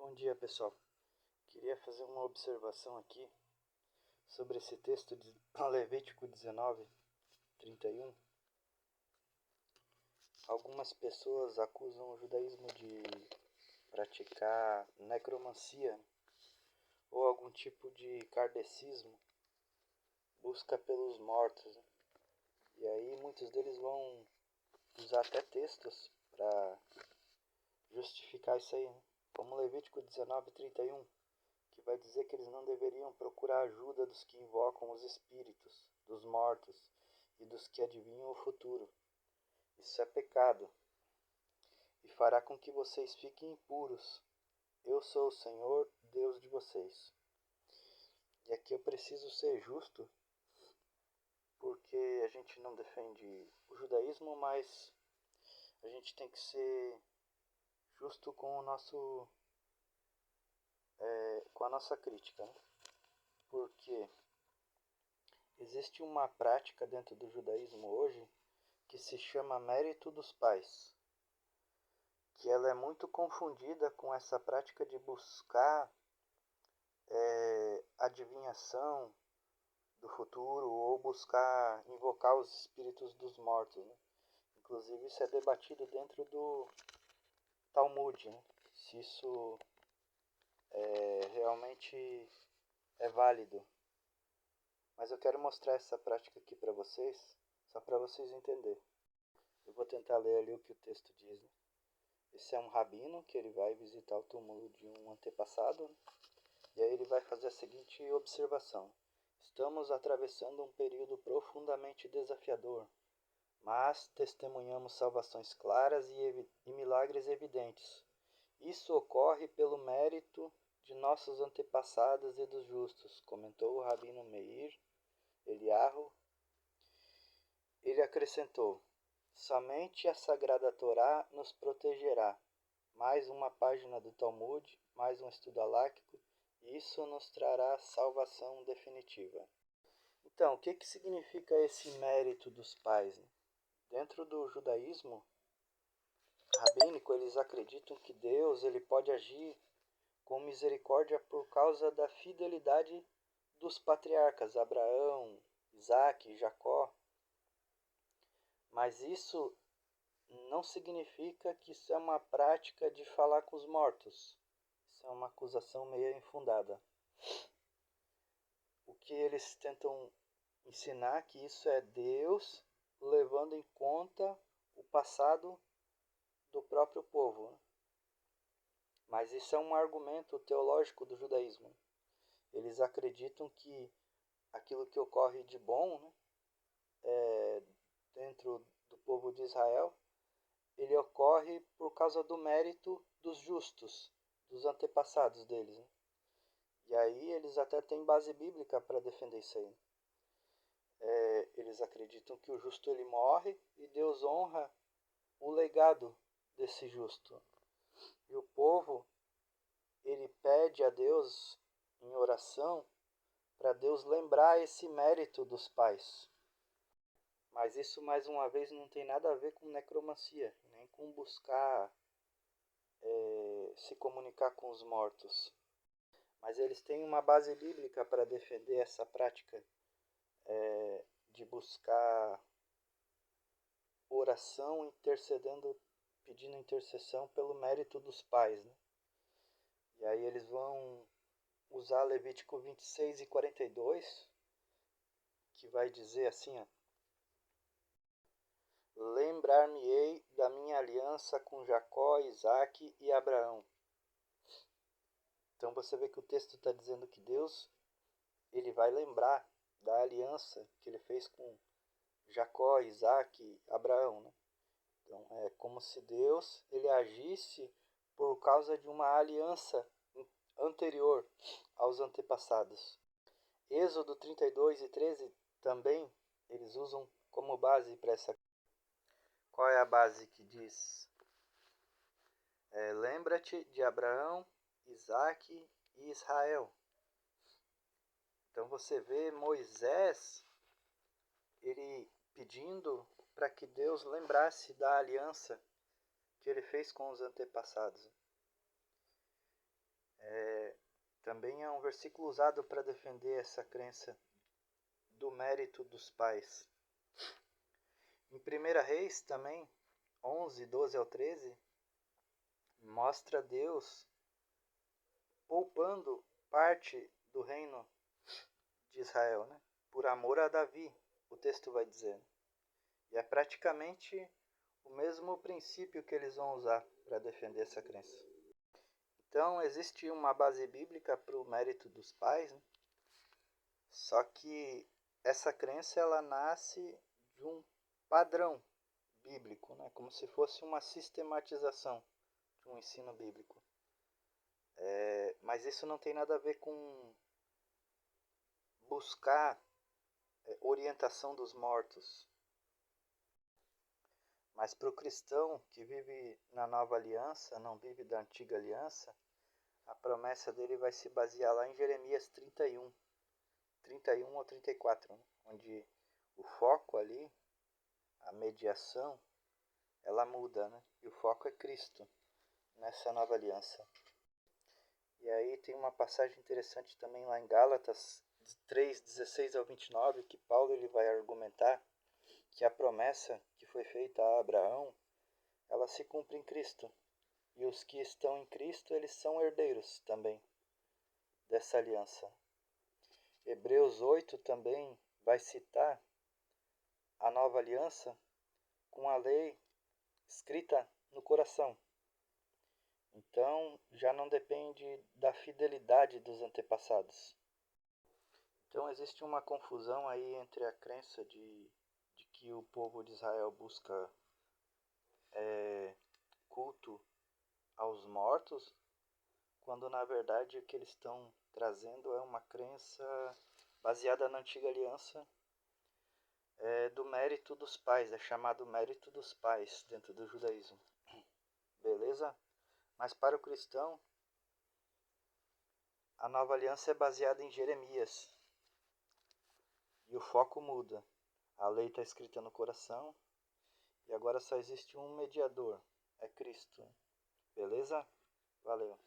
Bom dia, pessoal. Queria fazer uma observação aqui sobre esse texto de Levítico 19:31. Algumas pessoas acusam o judaísmo de praticar necromancia ou algum tipo de kardecismo, busca pelos mortos, né? E aí muitos deles vão usar até textos para justificar isso aí, né? Como Levítico 19:31. Que vai dizer que eles não deveriam procurar ajuda dos que invocam os espíritos, dos mortos e dos que adivinham o futuro. Isso é pecado e fará com que vocês fiquem impuros. Eu sou o Senhor, Deus de vocês. E aqui eu preciso ser justo, porque a gente não defende o judaísmo, mas a gente tem que ser justo com com a nossa crítica, né? Porque existe uma prática dentro do judaísmo hoje que se chama mérito dos pais, que ela é muito confundida com essa prática de buscar adivinhação do futuro ou buscar invocar os espíritos dos mortos, né? Inclusive isso é debatido dentro do Talmud, né? Se isso realmente é válido. Mas eu quero mostrar essa prática aqui para vocês, só para vocês entenderem. Eu vou tentar ler ali o que o texto diz, né? Esse é um rabino que ele vai visitar o túmulo de um antepassado, né? E aí ele vai fazer a seguinte observação: estamos atravessando um período profundamente desafiador, mas testemunhamos salvações claras e milagres evidentes. Isso ocorre pelo mérito de nossos antepassados e dos justos, comentou o rabino Meir Eliyahu. Ele acrescentou: somente a Sagrada Torá nos protegerá. Mais uma página do Talmud, mais um estudo aláquico, e isso nos trará salvação definitiva. Então, o que significa esse mérito dos pais, né? Dentro do judaísmo rabínico, eles acreditam que Deus ele pode agir com misericórdia por causa da fidelidade dos patriarcas Abraão, Isaac e Jacó. Mas isso não significa que isso é uma prática de falar com os mortos. Isso é uma acusação meio infundada. O que eles tentam ensinar que isso é Deus levando em conta o passado do próprio povo, né? Mas isso é um argumento teológico do judaísmo. Eles acreditam que aquilo que ocorre de bom, né, dentro do povo de Israel, ele ocorre por causa do mérito dos justos, dos antepassados deles, né? E aí eles até têm base bíblica para defender isso aí. Eles acreditam que o justo ele morre e Deus honra o legado desse justo. E o povo ele pede a Deus em oração para Deus lembrar esse mérito dos pais. Mas isso mais uma vez não tem nada a ver com necromancia, nem com buscar se comunicar com os mortos. Mas eles têm uma base bíblica para defender essa prática de buscar oração, intercedendo, pedindo intercessão pelo mérito dos pais, né? E aí eles vão usar Levítico 26:42, que vai dizer assim, ó: lembrar-me-ei da minha aliança com Jacó, Isaque e Abraão. Então você vê que o texto está dizendo que Deus ele vai lembrar da aliança que ele fez com Jacó, Isaque e Abraão, né? Então é como se Deus ele agisse por causa de uma aliança anterior aos antepassados. Êxodo 32:13 também eles usam como base para essa. Qual é a base que diz? Lembra-te de Abraão, Isaque e Israel. Então você vê Moisés ele pedindo para que Deus lembrasse da aliança que ele fez com os antepassados. também é um versículo usado para defender essa crença do mérito dos pais. Em 1 Reis também, 11, 12 ao 13, mostra Deus poupando parte do reino de Israel, né? Por amor a Davi, o texto vai dizer. E é praticamente o mesmo princípio que eles vão usar para defender essa crença. Então, existe uma base bíblica para o mérito dos pais, né? Só que essa crença ela nasce de um padrão bíblico, né? Como se fosse uma sistematização de um ensino bíblico. Mas isso não tem nada a ver com buscar orientação dos mortos. Mas para o cristão que vive na nova aliança, não vive da antiga aliança, a promessa dele vai se basear lá em Jeremias 31 ou 34, né? Onde o foco ali, a mediação, ela muda, né? E o foco é Cristo nessa nova aliança. E aí tem uma passagem interessante também lá em Gálatas 3, 16 ao 29, que Paulo ele vai argumentar que a promessa que foi feita a Abraão, ela se cumpre em Cristo. E os que estão em Cristo, eles são herdeiros também dessa aliança. Hebreus 8 também vai citar a nova aliança com a lei escrita no coração. Então, já não depende da fidelidade dos antepassados. Então, existe uma confusão aí entre a crença de que o povo de Israel busca culto aos mortos, quando na verdade o que eles estão trazendo é uma crença baseada na antiga aliança do mérito dos pais, é chamado mérito dos pais dentro do judaísmo. Beleza? Mas para o cristão, a nova aliança é baseada em Jeremias. E o foco muda. A lei está escrita no coração e agora só existe um mediador, é Cristo. Beleza? Valeu.